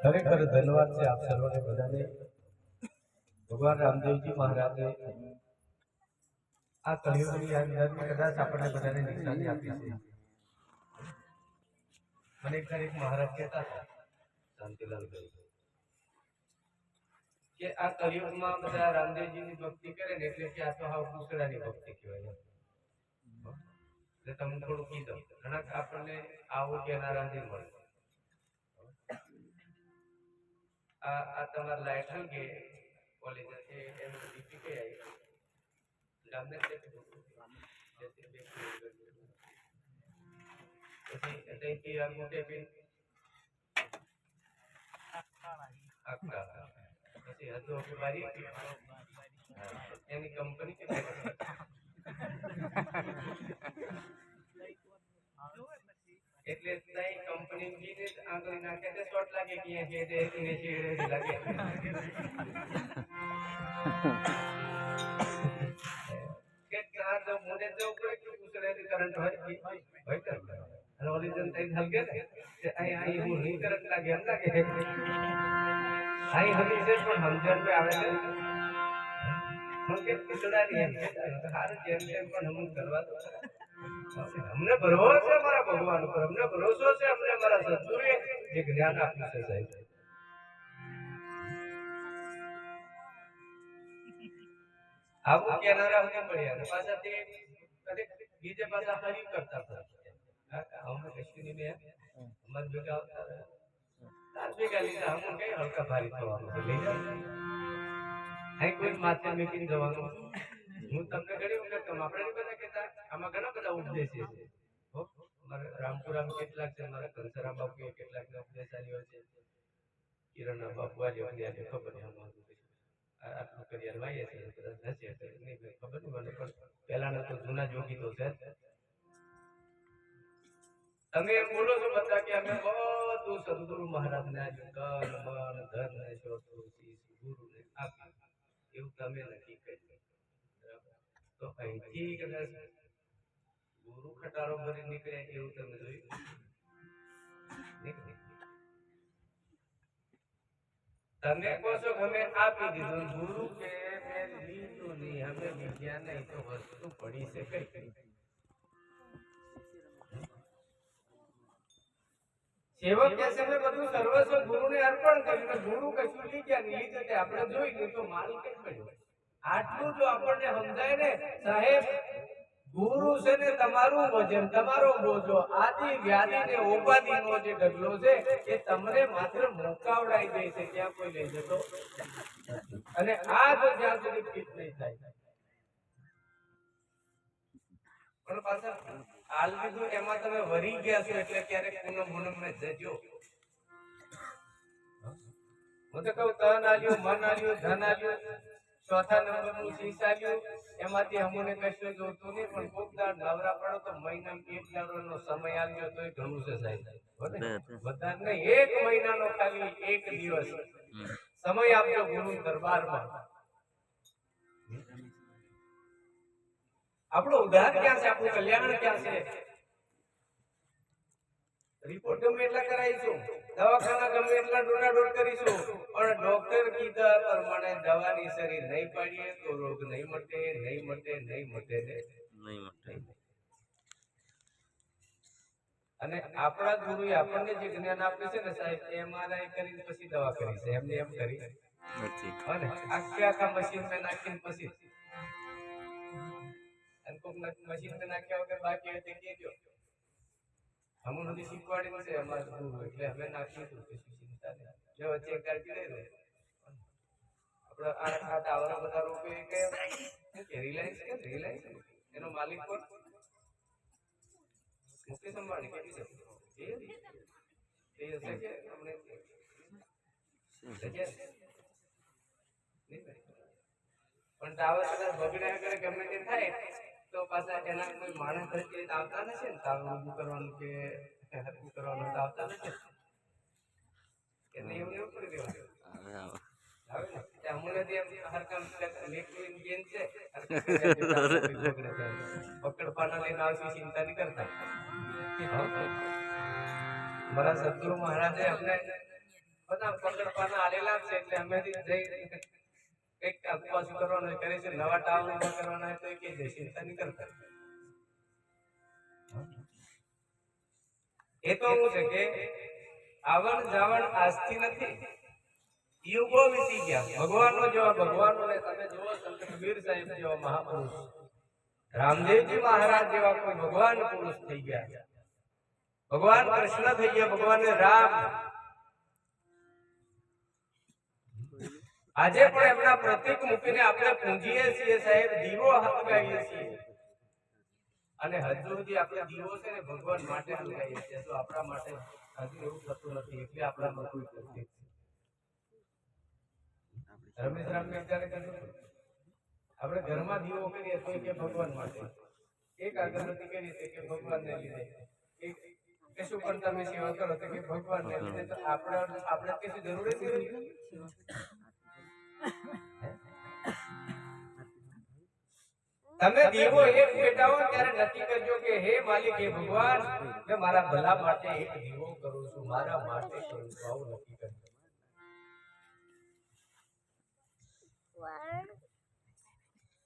ખરેખર ધન્યવાદ છે આપ સર્વને બધાને. ભગવાન રામદેવજી મહારાજે આ કળિયુગની અંદર કદાચ આપણને બધાને નિશાની આપી છે. મને એક મહારાજ કહેતા હતા, શાંતિલાલ ભાઈ, કે આ કળિયુગમાં બધા રામદેવજીની ભક્તિ કરે ને એટલે કે આ તો હાવ પૂછડાની ભક્તિ કહેવાય. તમે થોડું કીધું ઘણા આપણને આવું કે નારાયણ મળે. આ તમારા લાયક કે કોલેજ છે એનું ડીપી કઈ આવી જામનગર છે પછી ત્યાંથી આ મોટે બિન પછી હજુ બારી એની કંપની કે એટલે તઈ કંપની જીને આંગળી નાખે તે શોર્ટ લાગે કે અહીંયા છે તે એને છેડે લાગે કે ચાર જો મોડે જો કોઈ કે પૂછડે કરંટ હોય હોય કરંટ અને ઓલી જન તઈ હલકે ને તે અહીં હું નહીં કરંટ લાગે એમ લાગે અહીં હલી છે પણ સમજણ પે આવે છે કે પૂછડાની એમ હાર જેમ તેમ પણ હમ કરવા દો. અમને ભરોસો છે મારા ભગવાન ઉપર, અમને ભરોસો છે અમને મારા સદગુરુએ જે જ્ઞાન આપ્યું છે સાહેબ. આવું કેનારા હતી મળ્યા પાછા તે બીજે પાછા હરી કરતા હતા. અમે કશ્મીરી ને મત ભેગા આવતા તાર ભેગા લીધા અમુક કઈ હલકા ભારી થવાનું છે લઈ જાય અહીં કોઈ માથે મેકીને જવાનું. હું તમને ઘણી વખત કહું આપણે બધા કહેતા આમાં ઘણા બધા ઉપદેશ છે. મારા રામપુરામ કેટલાક છે, મારા કંસરામ બાપુ કેટલાક ઉપદેશ આલ્યો છે, કિરણના બાપુ આલ્યો છે, ખબર નહીં આમાં આટલું કરિયર વાઈએ છે કદાચ હશે નહીં ખબર નહીં મને, પણ પહેલાના તો જૂના જોગી તો છે. તમે એમ બોલો છો બધા કે અમે બધું સદગુરુ મહારાજને આપ્યું, તન મન ધન ને શોધું ગુરુને આપ્યું, એવું તમે નક્કી કર્યું. તો અહીંથી કદાચ ગુરુ ખટારો ભરી નીકળે એવું તમે જોયું? તમે કહો છો કે અમે આપી દીધું, ગુરુ કે મેં લીધું નહીં, અમે વિદ્યા નહીં તો વસ્તુ પડી છે કઈ? સેવક કે છે મેં બધું સર્વસ્વ ગુરુને અર્પણ કર્યું, ગુરુ કશું લઈ ગયા નહીં, લીધું તે આપણે જોઈ લીધું તો માલ કઈ પડ્યો. આટલું જો આપણને સમજાય ને સાહેબ, ગુરુ છે ને તમારું વજન, તમારો બોજો, આદિ વ્યાધિ ને ઉપાધિ નો જે ઢગલો છે એ તમને માત્ર મુકાવડાઈ દે છે, ત્યાં કોઈ લઈ જતો. અને આ જો જ્યાં સુધી ફિટ નહીં થાય પણ પાછા હાલ લીધું એમાં તમે વરી ગયા છો એટલે ક્યારેક પૂનમ ને જજો. હું તો કહું તન આલ્યું, મન આલ્યું, ધન આલ્યું, ચોથા નંબર નું શીશ આલ્યું, એમાંથી અમુને કશું જોતું નહીં, પણ કોક દાડ નવરા પડો તો મહિનામાં એક દાડો સમય આલ્યો તોય ઘણું છે સાહેબ. બધા નહીં, એક મહિનાનો ખાલી એક દિવસ સમય આપજો ગુરુ દરબારમાં. આપણું ઉદ્ધાર ક્યાં છે, આપણું કલ્યાણ ક્યાં છે? રિપોર્ટ ગમે એટલા કરાવીશું, દવાખાના ગમે એટલા ડોડાડોડ કરીશું, પણ ડોક્ટર કીધા પ્રમાણે દવાની શરીર નહીં પાડીએ તો રોગ નહીં મટે, નહીં મટે, નહીં મટે ને નહીં મટે. અને આપણા ગુરુએ આપણને જે જ્ઞાન આપ્યું છે ને સાહેબ, એમઆરઆઈ કરીને પછી દવા કરી છે, એમને એમ કરી નથી. અને આખા મશીન માં નાખીને પછી મશીન માં નાખ્યા વગર બાકી હોય તે કહેજો. અમુક બધી શીખવાડી છે અમારા ગુરુ, એટલે અમે નાખીએ તો ચિંતા નહીં. જો વચ્ચે એક કાઢી લઈ આપણે આ ટાવર બધા રોકે કે રિલાયન્સ કે રિલાયન્સ એનો માલિક કોણ? મુકેશ અંબાણી કે બીજો એ હશે કે અમને પણ ટાવર કદાચ બગડ્યા કરે ગમે તે થાય તો પાછા એના કોઈ માણસ તરીકે આવતા નથી ને, ટાવર ઊભું કરવાનું કે હરકું કરવાનું આવતા નથી એટલે એવું એવું કરી દેવાનું. પકડ પાના લઈને આવશે, ચિંતા નહીં કરતા. મારા સદગુરુ મહારાજે અમને બધા પકડવાના આલેલા છે એટલે અમે જઈ કંઈક ઉપવાસ કરવાનો કરે છે, નવા ટાવર ઉભા કરવાના હોય તો કે જે ચિંતા નહીં કરતા. એ તો હું છે કે આવણ જાવણ આજથી નથી, યુગો વીતી ગયા. ભગવાનનો જેવા ભગવાનનો તમે જુઓ સંત કબીર સાહેબ જેવા મહાપુરુષ, રામદેવજી મહારાજ જેવા કોઈ ભગવાન પુરુષ થઈ ગયા, ભગવાન કૃષ્ણ થઈ ગયા, ભગવાન રામ. આજે પણ એમના પ્રતીક મૂકીને આપણે પૂજીએ છીએ સાહેબ, દીવો હલગાવીએ છીએ. અને હજુ સુધી આપણે દીવો છે ને ભગવાન માટે હલગાવીએ છીએ, તો આપણા માટે હજુ એવું થતું નથી, એટલે આપણામાં કોઈ પ્રતીક છે. રમેશ રામ અત્યારે આપણે ઘરમાં દીવો કરીએ તો કે ભગવાન માટે, એક અગરબત્તી કરીએ કે ભગવાનને લીધે, કશું પણ તમે સેવા કરો તો કે ભગવાનને લીધે. તો આપણે કશું જરૂર જ નથી. તમે દીવો એક પેટાવો ત્યારે નક્કી કરજો કે હે માલિક, હે ભગવાન, મેં મારા ભલા માટે એક દીવો કરું છું, મારા માટે કરું છું, આવું નક્કી કરજો.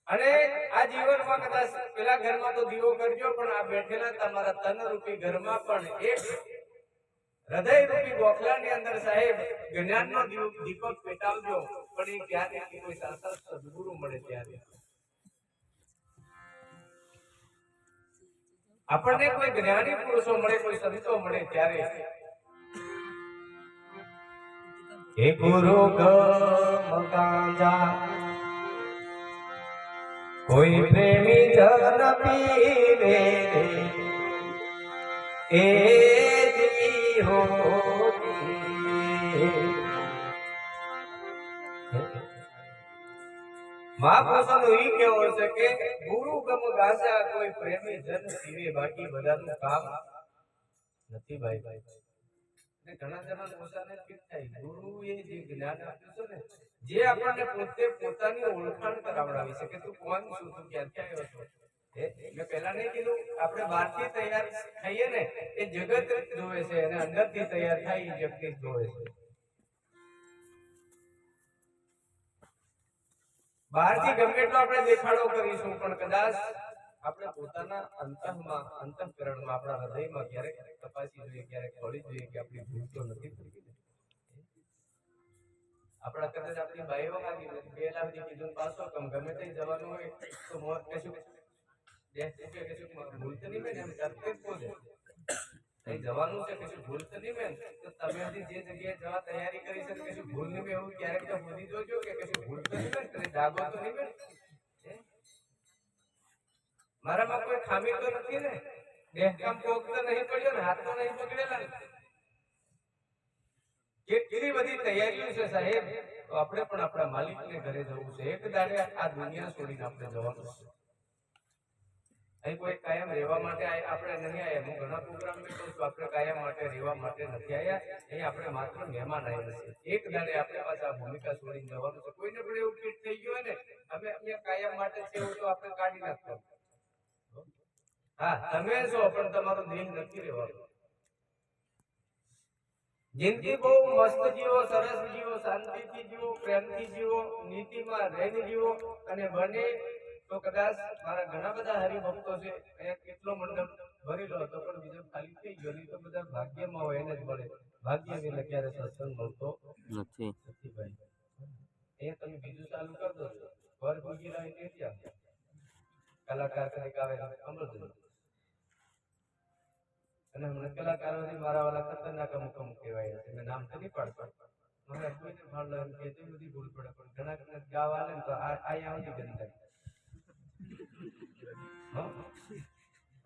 અને આ જીવનમાં કદાચ પેલા ઘરમાં તો દીવો કરજો, પણ આ બેઠેલા તમારા તન રૂપી ઘરમાં પણ એક હૃદય રૂપી ગોખલાની અંદર સાહેબ જ્ઞાનનો દીપક પેટાવજો. પણ એ ક્યારે કોઈ સાચા સદગુરુ મળે ત્યારે, આપણને કોઈ જ્ઞાની પુરુષો મળે, કોઈ સંતો મળે ત્યારે. હે ગુરુ ગમ ગાંજા કોઈ પ્રેમી જન પીવે એ દી હોતી. મહાપુરુષોનો ઈ કેવો છે કે ગુરુ ગમ ગાંજા કોઈ પ્રેમી જન પીવે, બાકી બધાનું કામ નથી ભાઈ. ઘણા જણા પોતાને ફિટ થાય, ગુરુએ જે જ્ઞાન આપ્યું છે ને, જે આપણને પોતે પોતાની ઓળખાણ કરાવડાવી છે કે તું કોણ છું, તું ક્યાંથી આવ્યો છો. મેં પહેલા નહીં કીધું, આપણે બહારથી તૈયાર થઈએ ને એ જગત જોવે છે, અને અંદરથી તૈયાર થાય એ જગત જોવે છે. બહારથી ગમે એટલો આપણે દેખાડો કરીશું, પણ કદાચ આપણે પોતાના અંતઃમાં, અંતઃકરણમાં, આપણા હૃદયમાં ક્યારેક તપાસી જોઈએ, ક્યારેક ખોલી જોઈએ કે આપણી ભૂલ તો નથી થઈ. આપણા કદાચ આપણી બાઈઓ આવી 2 લાખની કીધું પાછો કમ ગમે તે જવાનું હોય તો કશું ભૂલ તો નહીં બેન, એમ કરતે જ બોલે અહીં જવાનું છે, કશું ભૂલ તો નહીં બેન. તો તમે હજી જે જગ્યાએ જવા તૈયારી કરી છે કશું ભૂલ નહીં બેન, એવું ક્યારેક તો ભૂલી જોજો કે કશું ભૂલ તો નહીં બેન, ડાગો તો નહીં બેન, મારામાં કોઈ ખામી તો નથી ને, દેહકામ કોક તો નહીં પડ્યો ને, હાથ તો નહીં પકડેલા. કેટલી બધી તૈયારીઓ છે સાહેબ. તો આપણે પણ આપણા માલિકને ઘરે જવું છે, એક દાડે આ દુનિયા છોડીને આપણે જવાનું છે. અહીં કોઈ કાયમ રહેવા માટે આપણે નહીં આવ્યા. હું ઘણા પ્રોગ્રામ કરું છું, આપણે કાયમ માટે રહેવા માટે નથી આવ્યા. અહીં આપણે માત્ર મહેમાન આવ્યા છે. એક દાડે આપણે પાછા આ ભૂમિકા છોડીને જવાનું છે. કોઈને પણ એવું ફિટ થઈ ગયું હોય ને, અમે અહીંયા કાયમ માટે છે એવું તો આપણે કાઢી નાખતો. હા, તમે છો પણ તમારો દેહ નથી રહેવાનો. જિંદગી બહુ મસ્ત જીવો, સરસ જીવો, શાંતિથી જીવો, પ્રેમથી જીવો, નીતિમાં રહીને જીવો. અને બને તો કદાચ મારા ઘણા બધા હરિભક્તો છે, અહીંયા કેટલો મંડપ ભરેલો હતો પણ બીજો ખાલી થઈ ગયો. નહીં તો બધા ભાગ્યમાં હોય એને જ મળે, ભાગ્ય વિના ક્યારે સત્સંગ મળતો નથી ભાઈ. અહીંયા તમે બીજું ચાલુ કરી દો, ઘર ભૂગી રહી ત્યાં કલાકાર તરીકે આવે અમૃત. અને હમણાં કલાકારોની મારા વાળા ખતરનાક અમુક કહેવાય છે, મેં નામ તો નહીં પાડતો. મને કોઈને ભાળ લાગે કે એટલી બધી ભૂલ પડે, પણ ઘણા ઘણા ગાવા આવે ને તો અહીંયા આવતી ગંધ થાય.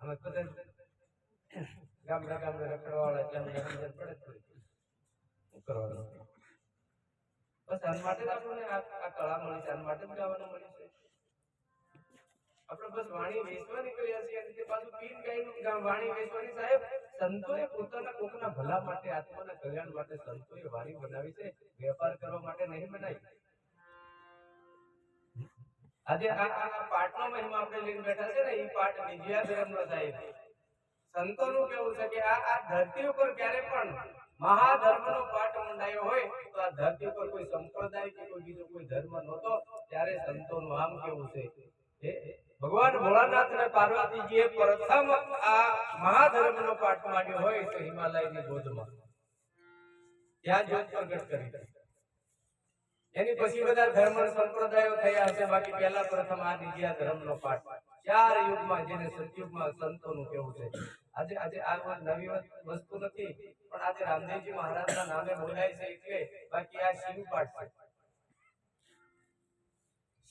અમે કદાચ ગામડા રખડવા વાળા એટલે અમને સમજણ પડે જ પડે શું કરવાનું. બસ આના માટે જ આપણને આ કળા મળી છે, આના માટે જ ગાવાનું મળી છે. આપણે બસ વાણી વેચવા નીકળ્યા છીએ, અને તે પાછું પીન ગાયનું વાણી વેચવાની. સાહેબ, સંતોએ પોતાના કોકના ભલા માટે, આત્માના કલ્યાણ માટે સંતોએ વાણી બનાવી છે, વેપાર કરવા માટે નહીં બનાવી. આજે આ પાઠનો મહિમા આપણે લઈને બેઠા છે ને, એ પાઠ વિજયા ધર્મનો સાહેબ સંતોનું કેવું છે કે આ ધરતી ઉપર ક્યારે પણ મહાધર્મનો પાઠ મંડાયો હોય તો આ ધરતી ઉપર કોઈ સંપ્રદાય કે કોઈ બીજો કોઈ ધર્મ નહોતો, ત્યારે સંતોનું આમ કેવું છે કે ભગવાન ભોળાનાથ અને પાર્વતીજીએ પ્રથમ આ મહાધર્મનો પાઠ માંડ્યો હોય તો હિમાલયની ગોદમાં ત્યાં જ્યોત પ્રગટ કરી. એની પછી બધા ધર્મ સંપ્રદાયો થયા હશે, બાકી પહેલા પ્રથમ આ નિજ્યા ધર્મનો પાઠ 4 યુગમાં, જેને સતયુગમાં સંતોનું કેવું છે. આજે આ નવી વસ્તુ નથી, પણ આજે રામદેવજી મહારાજના નામે બોલાય છે એટલે, બાકી આ શિવ પાઠ છે,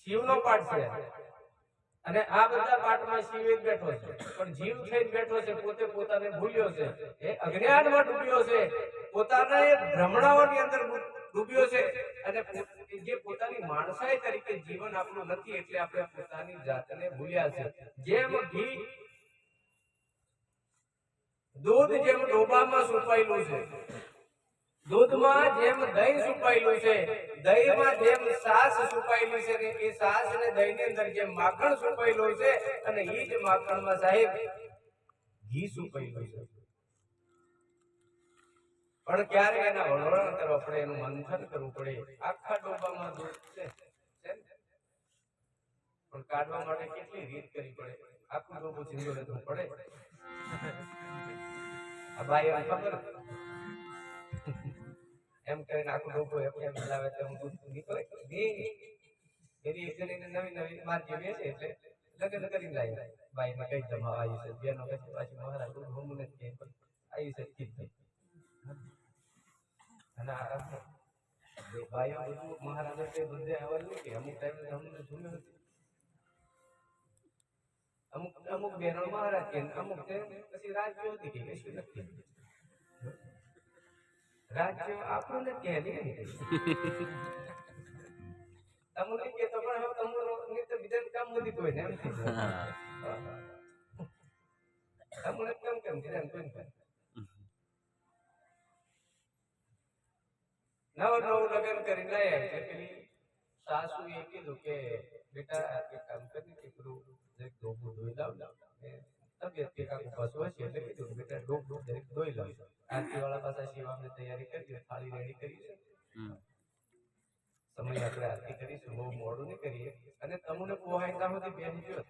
શિવનો પાઠ છે. અને આ બધા પાઠમાં શિવ જ બેઠો છે, પણ જીવ થઈને બેઠો છે, પોતે પોતાને ભૂલ્યો છે, એ અજ્ઞાનમાં ડૂબ્યો છે, પોતાના એ ભ્રમણાઓની અંદર ડૂબ્યો છે, અને જે પોતાની માણસાઈ તરીકે જીવન આપણું નથી, એટલે આપણે પોતાની જાતને ભૂલ્યા છે. જેમ ઘી દૂધ જેમ ડોબામાં સુપાયેલું છે, દૂધમાં જેમ દહીં સુપાયેલું છે, દહીંમાં જેમ છાશ સુપાયેલી છે, ને એ છાશ ને દહીંની અંદર જેમ માખણ સુપાયેલું છે, અને એ જ માખણમાં સાહેબ ઘી સુપાયેલું છે. પણ ક્યારે એના વળવળ કરવા પડે, એનું મંથન કરવું પડે. આખા ડોબામાં દૂધ છે, પણ કાઢવા માટે કેટલી રીત કરવી પડે, આખું ડોબું છીંદો લેવું પડે. આ બાઈ એમ ખબર એમ કરીને આખું ડોબું એમ લાવે તો દૂધ નીકળે. એની એકને નવી નવી માર્કેટ વેચે એટલે લગ્ન કરીને લાવી બાઈને કઈ જમા આવી છે, બેનો પછી પાછી મહારાજ હું નથી આવી છે કીધી. અને ભાઈઓ બધું મહારાજા તે બધે આવવાનું કે અમુક ટાઈમે અમને જૂનું હતું, અમુક બહેનો મહારાજ કે અમુક પછી રાજ્ય હતી કે કશું નથી, રાજ્ય આપણને કે તમને કેતો પણ હવે તમને તો બીજા કામ નથી કોઈ ને એમ થઈ તમને કેમ બીજા કોઈ નવું લગ્ન કરી લાયા છે. પેલી સાસુ એ કીધું કે બેટા એક કામ કરી કે પેલું ડોબું ધોઈ લાવ, તબિયત કે કાંઈ બસો હશે એટલે કીધું બેટા ડોબ દરેક ધોઈ લાવ. આરતી વાળા પાછા સેવાની તૈયારી કરી, થાળી રેડી કરી છે, સમય આપણે આરતી કરીશું, બહુ મોડું નહીં કરીએ. અને તમને પોહાયતા સુધી બેન ગયો,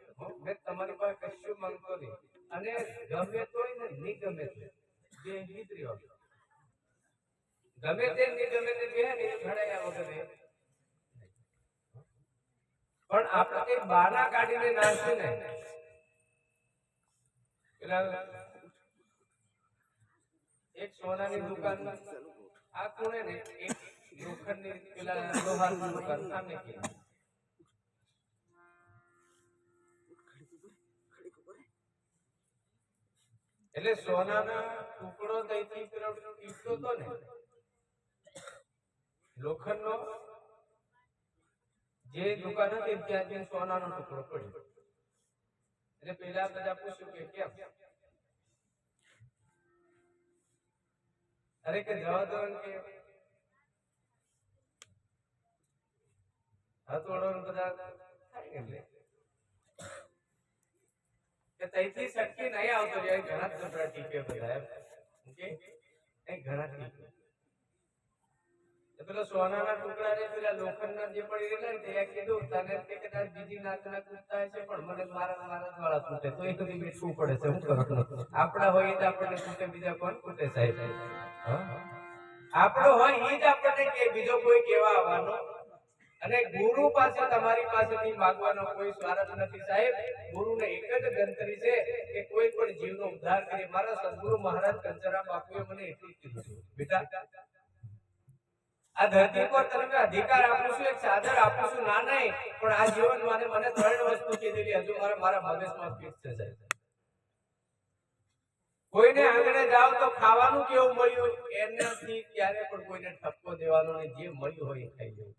મેં તમારી પાસે કશું માંગતો નહીં, અને ગમે તો ને નહીં ગમે તે બે નીકળ્યો, ગમે તે નહીં ગમે તે બે ને ઘડાયા વગર. પણ આપણે કઈ બાના કાઢીને નાખશે ને, પેલા એક સોનાની દુકાન આ કોણે ને એક લોખંડની પેલા લોહારની દુકાન સામે કે એટલે સોનાના ટુકડો દઈથી પેલો ટીપતો તો ને લોખંડનો, જે દુકાન હતી ત્યાં સોનાનો ટુકડો પડ્યો. એટલે પેલા બધા પૂછ્યું કે કેમ? અરે કે જવા દો કે હથોડો બધા થાય ને કે તઈથી સટકી નહીં આવતો જાય, ઘણા ટુકડા ટીપે બધા ઓકે એ ઘણા ટીપે. પેલો સોનાના ટુકડા ને પેલા લોખંડના જે પડી રહેલા ને ત્યાં કીધું તને કે કદાચ બીજી નાતના કૂદતા છે, પણ મને મારા વાળા કૂટે તો એ બધી બેઠવું પડે છે. શું કરવાનું? આપણા હોય તો આપણને કૂટે, બીજા કોણ કૂટે સાહેબ? આપણો હોય એ જ આપણને કે, બીજો કોઈ કેવા આવવાનો. અને ગુરુ પાસે તમારી પાસેથી માંગવાનો કોઈ સ્વાર્થ નથી સાહેબ. ગુરુને એક જ ગંતરી છે કે કોઈ પણ જીવનો ઉદ્ધાર કરે. મારા સદગુરુ મહારાજ કંચરામ બાપુએ મને એટલું જ કીધું, બેટા આ ધરતી પર તમને અધિકાર આપું છું, એક સાદર આપું છું, ના નહીં, પણ આ જીવન મને 3 વસ્તુ કીધેલી, હજુ મારા મગજમાં ફિક્સ છે સાહેબ. કોઈને આંગણે જાવ તો ખાવાનું કેવું મળ્યું એનાથી ક્યારે પણ કોઈને ઠપકો દેવાનો નહીં, જે મળ્યું હોય એ ખાઈ લેવું.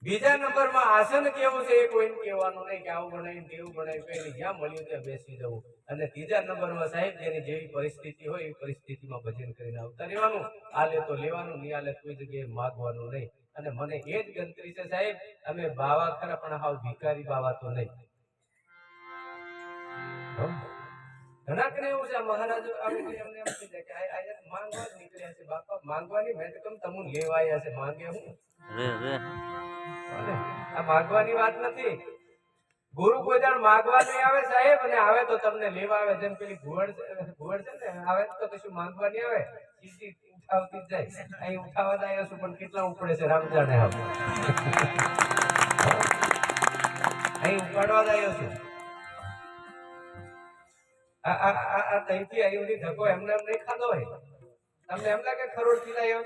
બીજા નંબરમાં આસન કેવું છે એ કોઈને કહેવાનું નહીં કે આવું બનાવી તેવું બનાવી, કઈ જ્યાં મળ્યું ત્યાં બેસી જવું. અને ત્રીજા નંબરમાં સાહેબ જેની જેવી પરિસ્થિતિ હોય એ પરિસ્થિતિમાં ભજન કરીને આવતા રહેવાનું. આલે તો લેવાનું, નહીં આલે કોઈ જગ્યાએ માગવાનું નહીં. અને મને એ જ ગણતરી છે સાહેબ, અમે બાવા ખરા પણ હાવ ભિખારી બાવા તો નહીં. ઘણા એવું છે મહારાજો આવીને એમને એમ કહી દે કે આ માંગવા જ નીકળ્યા છે બાપા, માંગવાની મેં તો તમને લેવા આવ્યા છે, માંગે હું આ માંગવાની વાત નથી. ગુરુ કોઈ દાડ માંગવા નહીં આવે સાહેબ, અને આવે તો તમને લેવા આવે. જેમ પેલી ઘુવડ છે ને, આવે તો કશું માંગવા નહીં આવે, સીધી ઉઠાવતી જ જાય. અહીં ઉઠાવવા આવ્યા છું પણ કેટલા ઉપડે છે રામ જાણે. આવે અહીં ઉપાડવા આવ્યો છું. આ તઈથી અહીં સુધી ધક્કો એમને એમ નહીં ખાધો હોય. તમને એમ લાગે ખરોડ થી લાયો?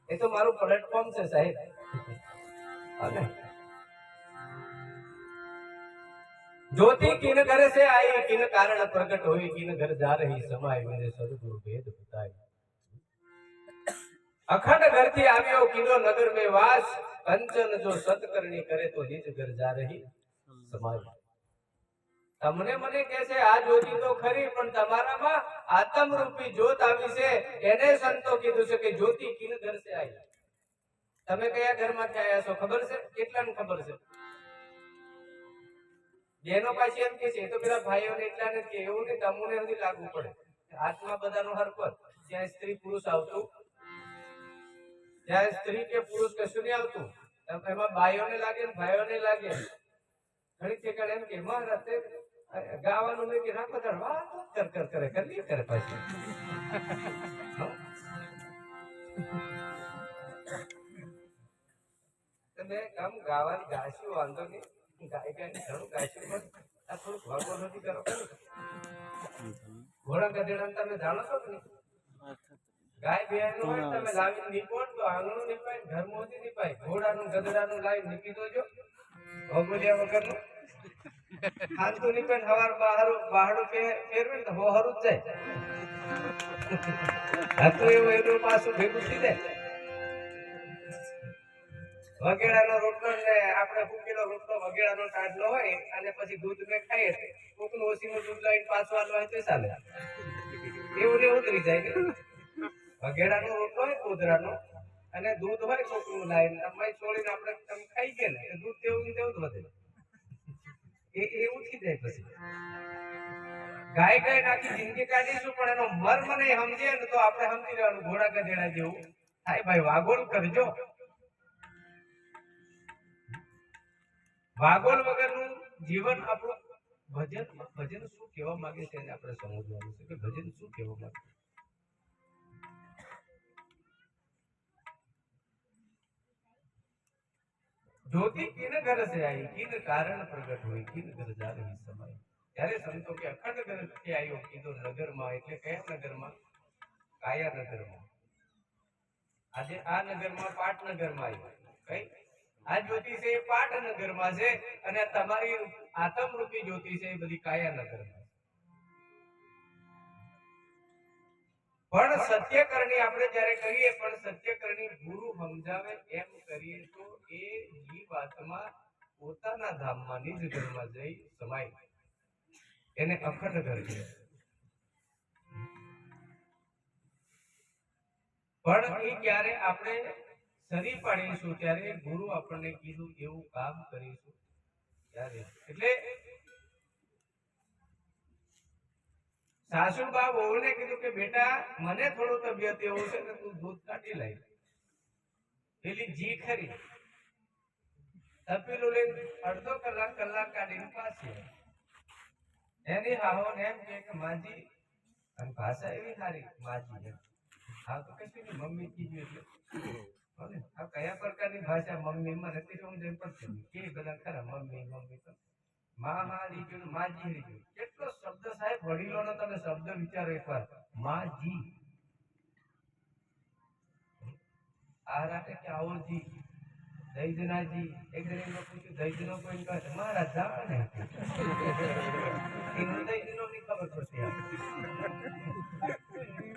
એ તો મારું પ્લેટફોર્મ છે સાહેબ. ज्योति किन घर से आई, किन कारण प्रकट हुई, किन घर जा रही समाय, मेरे सदगुरु भेद बताए. अखंड घर थी आव्यो किनो नगर में वास, कंचन जो सत्कर्णी करे तो निज घर जा रही समाय. તમને મને કહે છે આ જ્યોતિ તો ખરી, પણ તમારામાં આત્મ રૂપી જ્યોત આવી છે. એને સંતો કીધું છે કે જ્યોતિ કિન ઘર સે આવી. તમે કયા ઘરમાંથી આવ્યા છો ખબર છે? કેટલાને ખબર છે? બેનો પાછી એમ કે છે તો પેલા ભાઈઓને એટલા ને કે એવું નહીં, તમને સુધી લાગુ પડે. આત્મા બધાનો હરકત. જ્યાં સ્ત્રી પુરુષ આવતું, જ્યાં સ્ત્રી કે પુરુષ કશું નહીં આવતું, એમાં ભાઈઓને લાગે ને ભાઈઓને લાગે. ઘણી ઠેકાણે એમ કે મહારાજ ગાવાનું નહીં કે રાખો તાર વાત કર કર કરે કરી કરે પાછી. તમે કામ ગાવાનું ગાશું વાંધો નહીં, ગાય ગાય ઘણું ગાશું, પણ આ થોડુંક ભાગો નથી કરો. ઘોડા ગધેડા તમે જાણો છો કે ગાય બેનું હોય તમે લાવીને નીપો તો આંગણું નીપાય, ઘર મોથી નીપાય. ઘોડાનું ગધેડાનું લાવી નીપી દોજો ભગોલિયા વગરનું. ખાંતું નીપે હવાર બહાડું ફેરવે ને તો હરું જ જાય. હતું એવું એનું પાછું ભેગું થઈ જાય. વગેડાનો રોટલો ને આપણે ફૂકેલો રોટલો વગેડાનો ટાઢલો હોય અને પછી દૂધ મેં ખાઈએ કોકનું ઓછીનું દૂધ લાવીને પાછું આલવા હોય તો ચાલે. એવું ને ઉતરી જાય. વગેડાનો રોટલો હોય કોદરાનો અને દૂધ હોય કોકનું લાવીને તમે છોડીને આપણે તમે ખાઈ ગયા ને દૂધ તેવું ને તેવું જ વધે. એવું થઈ જાય. પછી ગાય ગાય નાખી જિંદગી કાઢીશું પણ એનો મર્મ નહીં સમજે ને તો આપણે સમજી લેવાનું ઘોડા ગધેડા જેવું થાય. ભાઈ વાગોળ કરજો. વાગોળ વગરનું જીવન આપણું. ભજન શું કહેવા માંગે છે એને આપણે સમજવાનું છે કે ભજન શું કહેવા માંગે. ज्योति किन घर से आई, किन कारण प्रकट हुई, किन घर जा रही समाय. ત્યારે સંતો કે અખંડ ઘર થી આવ્યો કીધો નગરમાં. એટલે કયા નગરમાં? કાયા નગરમાં. આજે આ નગરમાં પાટનગરમાં આવ્યો. કઈ આ જ્યોતિ છે એ પાટનગરમાં છે અને તમારી આત્મ રૂપી જ્યોતિ છે એ બધી કાયા નગરમાં. પણ સત્યકરણી આપણે જ્યારે કરીએ પણ સત્યકરણી ગુરુ સમજાવે એમ કરીએ તો એ જીવ આત્મા પોતાના ધામમાં નિજ ઘરમાં જઈ સમાય. એને અખંડ ઘર કહે. પણ એ ક્યારે આપણે સરી પાડીશું ત્યારે ગુરુ આપણને કીધું એવું કામ કરીશું ત્યારે. એટલે સાસુબા વહુને કીધું કે બેટા મને થોડું તબિયત એવું છે કે તું દૂધ કાઢી લઈ. પેલી જી ખરી તપેલું લઈને અડધો કલાક કાઢીને પાછી એની હાહોને એમ કે માજી, અને ભાષા એવી સારી માજી. હા તો કશું નહીં મમ્મી કીધું એટલે આ કયા પ્રકારની ભાષા મમ્મી માં નથી સમજણ પડતી કે બધા ખરા મમ્મી મમ્મી તો માં હા રીજુ માજી રીજુ. કેટલો શબ્દ સાહેબ વડીલોનો તમે શબ્દ વિચારો એકવાર. માજી આ રાતે કે આવો જી દૈજનાજી. એક જણ પૂછ્યું દૈજનો કોઈ કહે મારા જા ને એનું દૈજનો ની ખબર પડતી.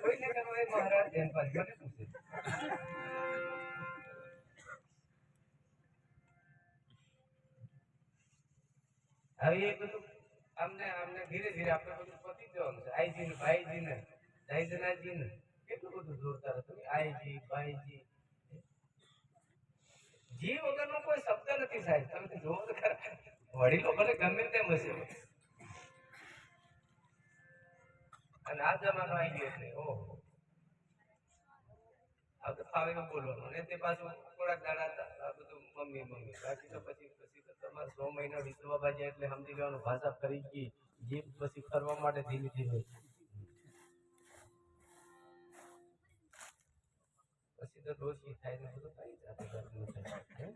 કોઈને કરો એ મહારાજ ધ્યાન પાછી મને પૂછે. હવે એ બધું આમને ધીરે ધીરે આપણે બધું પતી જવાનું છે. આઈજી ને ભાઈજી ને દૈજનાજી ને કેટલું બધું જોરદાર હતું. આઈજી ભાઈજી જી વગરનો કોઈ શબ્દ નથી સાહેબ. તમે જોવો તો ખરા વડીલો ભલે ગમે તેમ હશે અને આ જમાનો આવી ગયો એટલે ઓહો આ તો ફાવે એવું બોલવાનું અને તે પાછું થોડાક દાડા આ બધું મમ્મી મમ્મી બાકી તો પછી તો તમારે 6 મહિના વીતવા બાજ્યા એટલે સમજી લેવાનું ભાષા ફરી ગઈ જીભ પછી ફરવા માટે ધીમે ધીમે પછી તો ડોસી થાય ને બધું કઈ જાતે થાય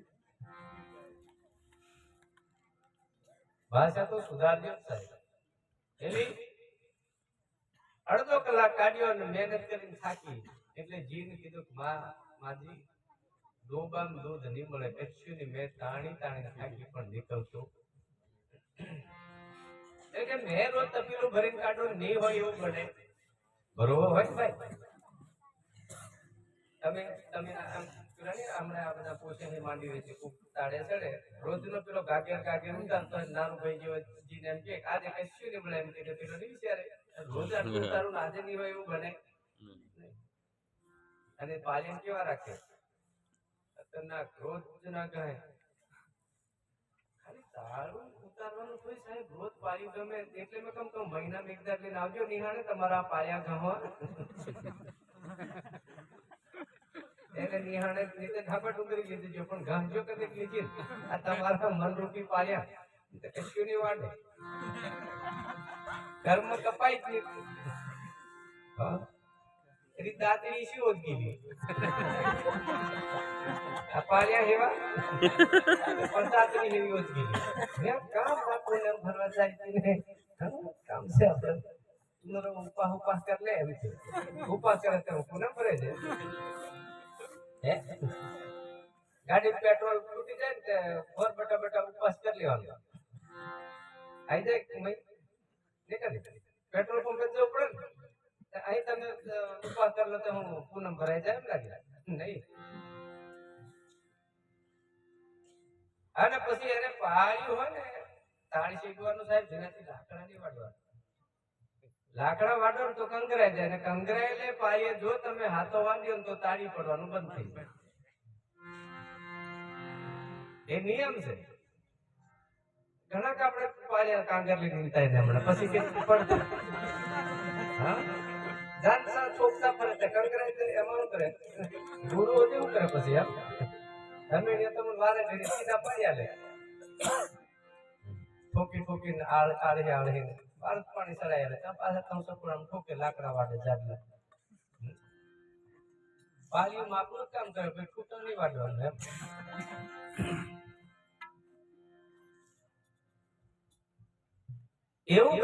ભાષા તો સુધારજો સાહેબ એવી અડધો કલાક કાઢ્યો અને મહેનત કરીને થાકી એટલે જીને કીધું માજી દોબામ દૂધ નહીં મળે કચ્છું ની મેં તાણી થાકી પણ નીકળતો એટલે મેં રોજ તપેલું ભરીને કાઢો નહીં હોય એવું બને બરોબર હોય ને ભાઈ તમે હમણાં આ બધા પોષણ માંડી રહી છે ખૂબ તાળે ચડે રોજનો પેલો ગાગેર ઉતારતો નાનું ભાઈ જેવો જીને એમ કે આજે કશું નહીં મળે એમ કે પેલો નહીં વિચારે રોજ આટલું ઉતારું આજે નહીં હોય એવું બને અને પાલન કેવા રાખે ખતરનાક રોજ ના કહે ખાલી તાળું ઉતારવાનું કોઈ સાહેબ રોજ પાલ્યું ગમે એટલે મેં કહું મહિનામાં એકદા લઈને આવજો નિહાળે તમારા પાયા ગમવા એટલે નિહાળે રીતે ઢાબા ડુંગરી લીધી છે પણ ગાંજો કદીક લીધી આ તમારા મનરૂપી પાયા કશું નહીં વાડે કર્મ કપાઈ જ નહીં એની દાંતડી શું ઓદગી આ પાયા હેવા પણ દાંતડી હેવી ઓદગી કામ રાખો ને ભરવા જાય ને કામ છે આપણે ઉપાસ કર લે એમ છે ઉપાસ કરે તો પૂનમ ભરે છે ગાડી પેટ્રોલ તૂટી જાય ને ઘર બેઠા બેઠા ઉપવાસ કરી લેવાનો આઈ જાય પેટ્રોલ પંપે જવું પડે ને અહીં તમે ઉપવાસ કરી લો તો હું પૂનમ ભરાઈ જાય એમ લાગે નહીં અને પછી એને પાળ્યું હોય ને તાળી શીખવાનું સાહેબ જેનાથી લાકડા નહીં વાળવાનું લાકડા વાળો તો કંકરાઈ જાય ને કંકરાયેલે પાળીએ જો તમે હાથો વાંધ્યો ને તો તાળી પડવાનું બંધ થઈ જાય એ નિયમ છે ઘણા આપણે પાળ્યા કાંગર લઈને થાય ને હમણાં પછી કે પડતા હા જાનસા છોકતા પડે તે કંકરાઈ જાય એમાં કરે ગુરુ શું કરે પછી એમ તમે તમને વારે ઘડી સીધા પાડ્યા લે ઠોકીને આળે ભારત પાણી ચડાય ત્યાં પાછા 300 પુરાણ ઠોકે લાકડા વાડે જાડલા પાલી માપનું કામ કરે ભાઈ ખૂટો નહીં વાડવાનું એમ એવું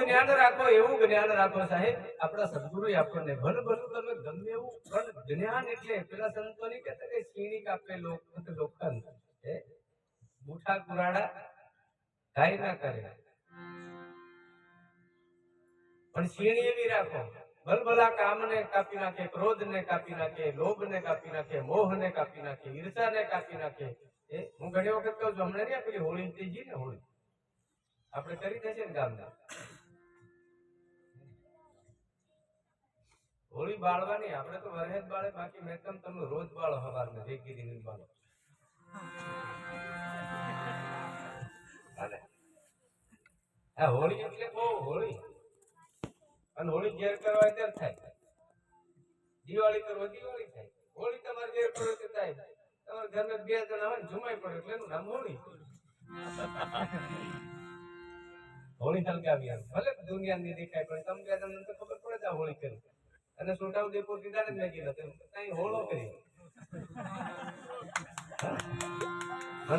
જ્ઞાન રાખો સાહેબ આપણા સદગુરુએ આપણને ભલે તમે ગમે એવું પણ જ્ઞાન એટલે પેલા સંતો નહીં કહેતા કે સીણી કાપે લોખંડ બુઠા કુરાડા કાઈ ના કરે પણ સીણી એવી રાખો ભલભલા કામને કાપી નાખે ક્રોધને કાપી નાખે લોભને કાપી નાખે મોહને કાપી નાખે ઈર્ષાને કાપી નાખે હું ઘણી વખત કહું છું હમણાં નહીં પેલી હોળી ત્રીજી ને હોળી આપણે કરી થશે ને ગામના હોળી બાળવાની આપણે તો વરહેજ બાળે બાકી મેં તમે રોજ બાળો સવારમાં દેખી બાળો આ હોળી એટલે બહુ હોળી અને હોળી ઘેર કરવા ત્યારે થાય દિવાળી કરવા દિવાળી થાય હોળી તમારે ઘેર કરો તો થાય તમારા ઘરમાં 2 જણા હોય જુમાઈ પડે એટલે એનું નામ હોળી હોળી હલકાવી આવે ભલે દુનિયાની દેખાય પણ તમને તમને તો ખબર પડે છે હોળી કરી અને છોટાઉદેપુર દીધા ને મેં કીધું કઈ હોળો કરી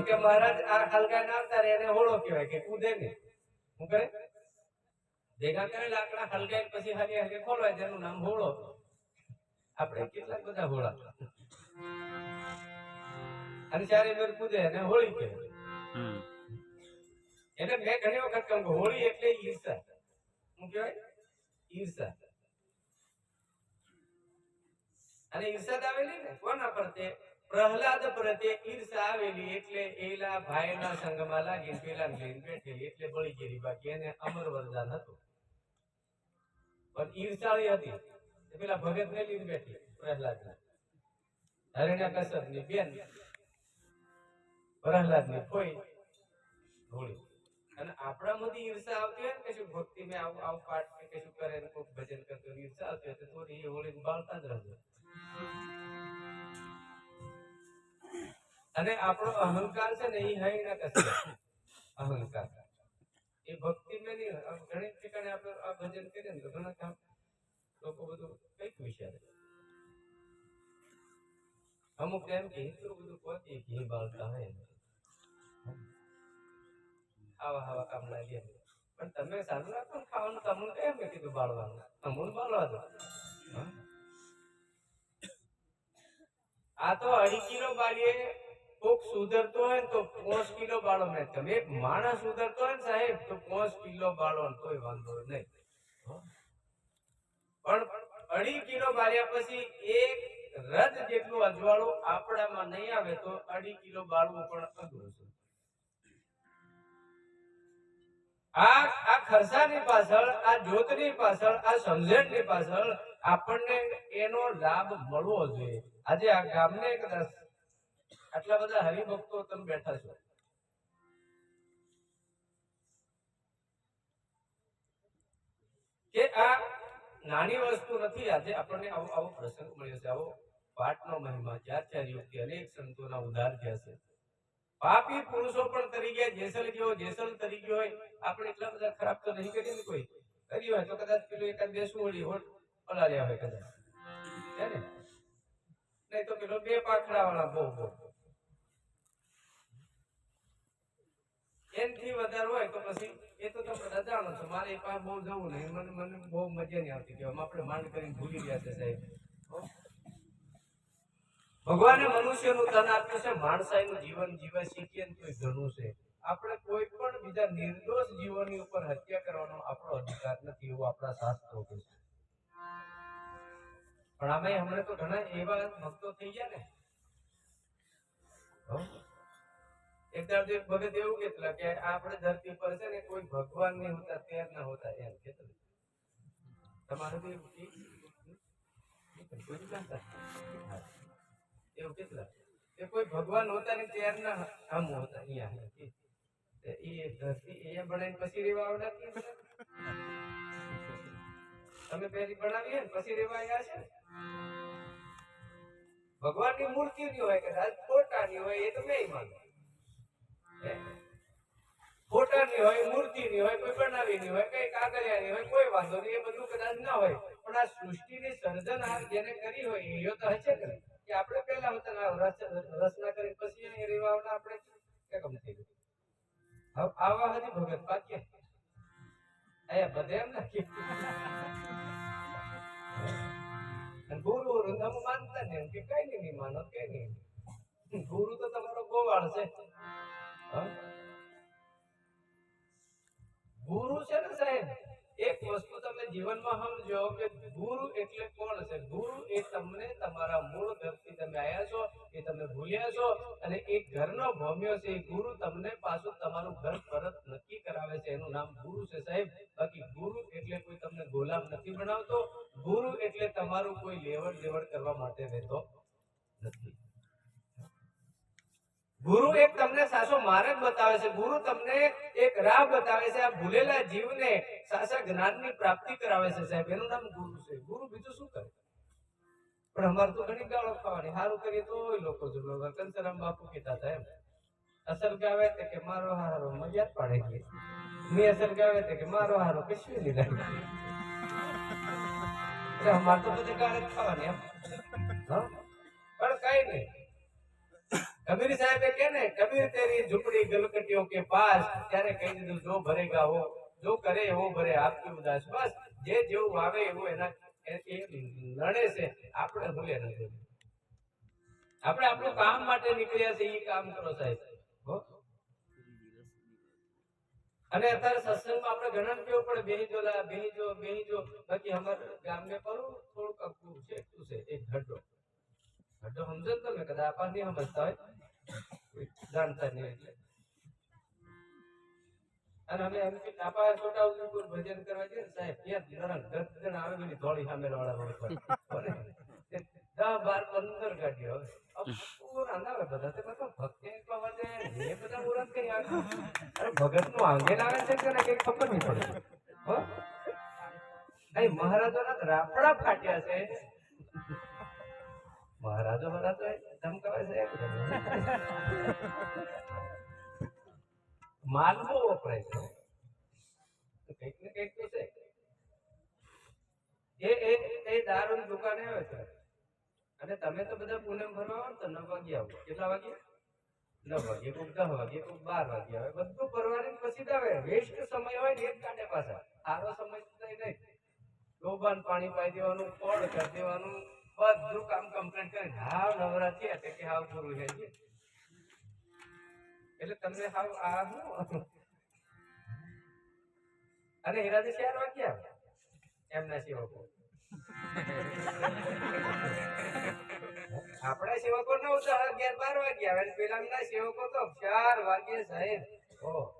કે મહારાજ આ હલકા ના આવતા રે એને હોળો કહેવાય કે કૂદે ને શું કરે ભેગા કરે લાકડા હલગાઈ પછી હરી હરી ખોલવાય જેનું નામ હોળો આપણે કેટલા બધા હોળા અને ચારે મેર કૂદે અને હોળી કહેવાય એટલે મેં ઘણી વખત કહું કે હોળી એટલે ઈર્ષા શું કહેવાય ઈર્ષા અને ઈર્ષા આવેલી ને કોના પ્રત્યે પ્રહલાદ પ્રત્યે ઈર્ષા આવેલી એટલે એલા ભાઈના સંગમાં લાગી પેલા લઈને બેઠેલી એટલે બળી ગયેલી બાકી એને અમર વરદાન હતું પણ ઈર્ષાળી હતી પેલા ભગત ને લઈને બેઠી પ્રહલાદ હરણ્યકશ્યપ ની બેન પ્રહલાદ ની કોઈ હોળી અને આપણામાંથી ઈર્ષા આવતી હોય ને કશું ભક્તિ મેં આવું પાઠ કે કશું કરે ને કોઈ ભજન કરતો ઈર્ષા આવતી હોય તો થોડી એ હોળી બાળતા જ રહેજો. અને આપણો અહંકાર છે ને એ હઈ ના કશે અહંકાર એ ભક્તિ મેં નહીં. ઘણી ઠેકાણે આપણે આ ભજન કરીએ ને તો ઘણા કામ લોકો બધું કઈક વિચારે. અમુક એમ કે એટલું બધું પહોંચી ઘી બાળતા હોય આવા આવા કામ લાગીએ. પણ તમે સારું રાખો ને ખાવાનું. તમને કેમ મેં કીધું બાળવાનું? તમુન બાળવા દો. આ તો 2.5 કિલો બાળીએ. કોક સુધરતો હોય ને તો 5 કિલો બાળો. મેં તમે એક માણસ સુધરતો હોય ને સાહેબ તો 5 કિલો બાળો કોઈ વાંધો નહીં. પણ 2.5 કિલો બાળ્યા પછી એક રજ જેટલું અજવાળું આપણામાં નહીં આવે તો 2.5 કિલો બાળવું પણ અઘરું છે. આ ખર્ચાની પાછળ, આ જ્યોતની પાછળ, આ સમજણની પાછળ આપણને એનો લાભ મળવો જોઈએ. આજે આ ગામને કદાચ આટલા બધા હરિભક્તો તમે બેઠા છો, કે આ નાની વસ્તુ નથી. આજે આપણને આવો પ્રસંગ મળ્યો છે, આવો પાઠનો મહિમા. 4 યુગથી અનેક સંતોના ઉદ્ધાર થયા છે. પાપી પુરુષો પણ તરી ગયા. જેસલ તરી ગયો હોય. આપણે એટલા બધા ખરાબ તો નહીં કરીએ ને. કોઈ કરી હોય તો કદાચ પેલું એકાદ બેસવું ઓળી હોટ પલાળ્યા હોય કદાચ, હે ને? નહીં તો પેલો 2 પાખડા વાળા બહુ એનથી વધારે હોય તો પછી એ તો તમે બધા જાણો છો. મારે એ પાસે બહુ જવું નહીં. મને બહુ મજા નહીં આવતી. આપણે માંડ કરીને ભૂલી ગયા છે સાહેબ. ભગવાને મનુષ્યનું તન આપ્યું છે. માણસાઈનું જીવન જીવવા શીખીએ ને તો ઘણું છે. આપણે કોઈ પણ બીજા નિર્દોષ જીવોની ઉપર હત્યા કરવાનો આપણો અધિકાર નથી, એવું આપણા શાસ્ત્રો કહે છે. પણ આમે હમણાં તો ઘણા એવા ભક્તો થઈ ગયા ને. એક દાડો એક ભગત એવું કહેતા કે આપણે ધરતી પર છે ને કોઈ ભગવાન નહીં હોતા, તેર ના હોતા એમ કહેતા. તમારું એવું કેટલા કે કોઈ ભગવાન હોતા ને તેર ના આમ હોતા. અહીંયા એ ધરતી અહીંયા બનાવીને પછી રેવા આવડા તમે પહેલી બનાવીએ ને પછી રેવા આવ્યા છે. ભગવાનની મૂર્તિ ની હોય કદાચ ફોટાની હોય એ તો મેં માનું. ફોટાની હોય, મૂર્તિની હોય, કોઈ બનાવીની હોય, કઈ કાગળિયાની હોય, કોઈ વાંધો નહીં. એ બધું કદાચ ના હોય. પણ આ સૃષ્ટિની સર્જન જેને કરી હોય એ તો હશે ને કે આપણે પહેલા રચના કરી પછી એ રેવાના આપણે કેમ થઈ ગયું. હવે આવા હતી ભગત બાકી અહીંયા બધે એમ નથી. ગુરુ તમે માનતા ને કે કઈ નહીં માનો, કઈ નહીં. ગુરુ તો તમારો ગોવાળ છે. ગુરુ છે ને સાહેબ, એક વસ્તુ તમે જીવનમાં સમજો કે ગુરુ એટલે કોણ છે. ગુરુ એ તમને તમારા મૂળ ઘરથી તમે આવ્યા છો એ તમે ભૂલ્યા છો અને એક ઘરનો ભોમ્યો છે. એ ગુરુ તમને પાછું તમારું ઘર પરત નક્કી કરાવે છે. એનું નામ ગુરુ છે સાહેબ. બાકી ગુરુ એટલે કોઈ તમને ગુલામ નથી બનાવતો. ગુરુ એટલે તમારું કોઈ લેવડ દેવડ કરવા માટે રહેતો નથી. ગુરુ એક તમને સાચો માર્ગ બતાવે છે. ગુરુ તમને એક રાહ બતાવે છે. આ ભૂલેલા જીવને સાચા જ્ઞાનની પ્રાપ્તિ કરાવે છે સાહેબ. એનું નામ ગુરુ છે. ગુરુ બીજું શું કરે? પણ અમારે તો ઘણી ગાળો ખાવાની. સારું કરીએ તો લોકો જો કંસરામ બાપુ કહેતા હતા એમ, અસર ગાવે કે મારો હારો મજા પાડે કે મેં અસર ગાવે કે મારો હારો કશું નહીં લાગે. અમારે તો બધી ગાળો ખાવાની એમ. પણ કઈ નહીં. कबीर साहब कहने कबीर तेरी झुपड़ी गलकटियों के पास त्यारे कही દીધું જો ભરેગા હો જો કરે वो भरे आपकी उदास बस जे જેવું આવે એવું એના એ લડે છે. આપણે ભૂલે નથી. આપણે આપણું કામ માટે નીકળ્યા છે એ કામ કરો સાહેબ. અને અત્યારે સત્સંગમાં આપણે ઘણા કેવું પડે બેહી જો બાકી અમારા ગામ में पर થોડુંક અકું છે શું છે એક ઘડો સમજો તમે કદાચ આપણને નહીં સમજતા હોય જાણતા નહીં એટલે. અને અમે એમ કે આપા છોટા ઉદેપુર ભજન કરવા જઈએ ને સાહેબ ત્યાં દર્શન આવે બધી ધોળી સામે વાળા રોડ પર 10, 12, 15 ગાડીઓ હવે પૂરા ના બધા તે બધા ભક્તિ વધે એ બધા મુરત કઈ અરે ભગત નું આંગેલ આવે છે કે કઈ ખબર નહીં પડતી હો અહીં મહારાજોના રાફડા ફાટ્યા છે મહારાજો ધમકાવે છે માલવો વપરાય છે કંઈક ને કંઈક તો છે એ દારૂની દુકાને આવે છે અને તમે તો બધા પૂનમ ભરવા આવો તો 9 વાગે આવો કેટલા વાગે 9 વાગે કોઈક 10 વાગે કોઈક 12 વાગે આવે બધું ભરવાની પછી જ આવે વેસ્ટ સમય હોય ને એક કાંટે પાછા સારો સમય નહીં ડોબાન પાણી પાઈ દેવાનું ફળ કરી દેવાનું બધું કામ કમ્પ્લીટ કરી હાવ નવરાત્રી એટલે કે હાવ પૂરું છે એટલે તમને હાવ આ શું અને હીરાજી 4 વાગ્યા એમના સેવકો આપણા સેવકો 9, 10, 11, 12 વાગ્યા આવે પેલા સેવકો તો 4 વાગે સાહેબ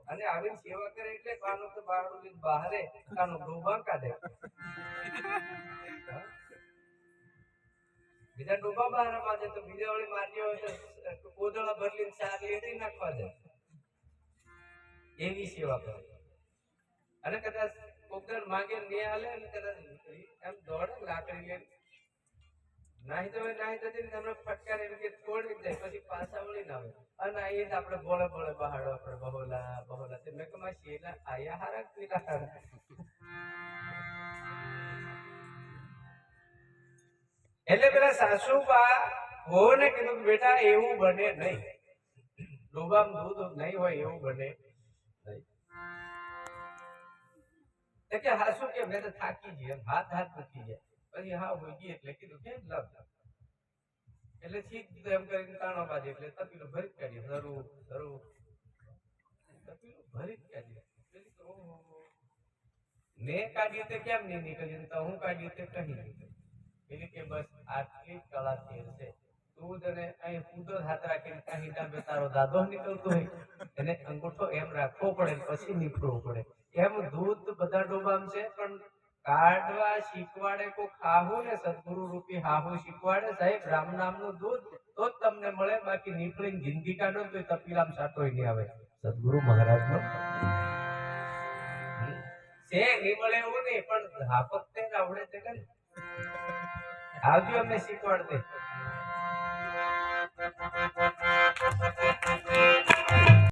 અને આવીને સેવા કરે એટલે કાનો તો બારડું બહારે કાનો ડોબા કાઢે બીજા ડોબા બહાર માજે તો બીજા વળી માર્યો હોય તો કોદળા ભરલીને ચાર લેતી નાખવા દે એવી સેવા કરે અને કદાચ કોકર માંગે ને હાલે અને કદાચ એમ દોડે લાકડી લે નાહી તો તમને ફટકારે કે તોડી જાય પછી પાછા વળી ના આવે અને એ જ આપણે બોલે બહાડો આપણે બહોલા તે મેં કમા શેલા આયા હારા પીલા હારા એટલે પેલા સાસુબા હોને કીધું બેટા એવું બને નહીં ડોબામાં દૂધ નહીં હોય એવું બને નહીં કે હાસુ કે મેં તો થાકી ગઈ હાથ મૂકી ગયા પછી હા હોય ગઈ એટલે કીધું કેમ લાભ એટલે ઠીક એમ કરીને તાણો બાજુ એટલે તપીલો ભરી કાઢી ધરું તપીલો ભરી કાઢી મેં કાઢી તે કેમ નહીં નીકળી તો હું કાઢી તે કહી એટલે કે બસ આટલી કળા છે દૂધ અને અહીં કૂદો હાથ રાખીને કાંઈ ડાબે તારો દાદો નીકળતો હોય એને અંગૂઠો એમ રાખવો પડે પછી નીકળવું પડે એમ દૂધ બધા ડોબામ છે પણ કાઢવા શીખવાડે કોઈ ખાવું ને સદગુરુ રૂપી હાહુ શીખવાડે સાહેબ રામ નામનું દૂધ તો જ તમને મળે બાકી નીકળીને જિંદગી કાઢો તો તપીલામ સાટોય નહીં આવે સદગુરુ મહારાજ નો છે નહીં મળે એવું નહીં પણ ધાપક તે આવડે તે આવજો અમને શીખવાડતે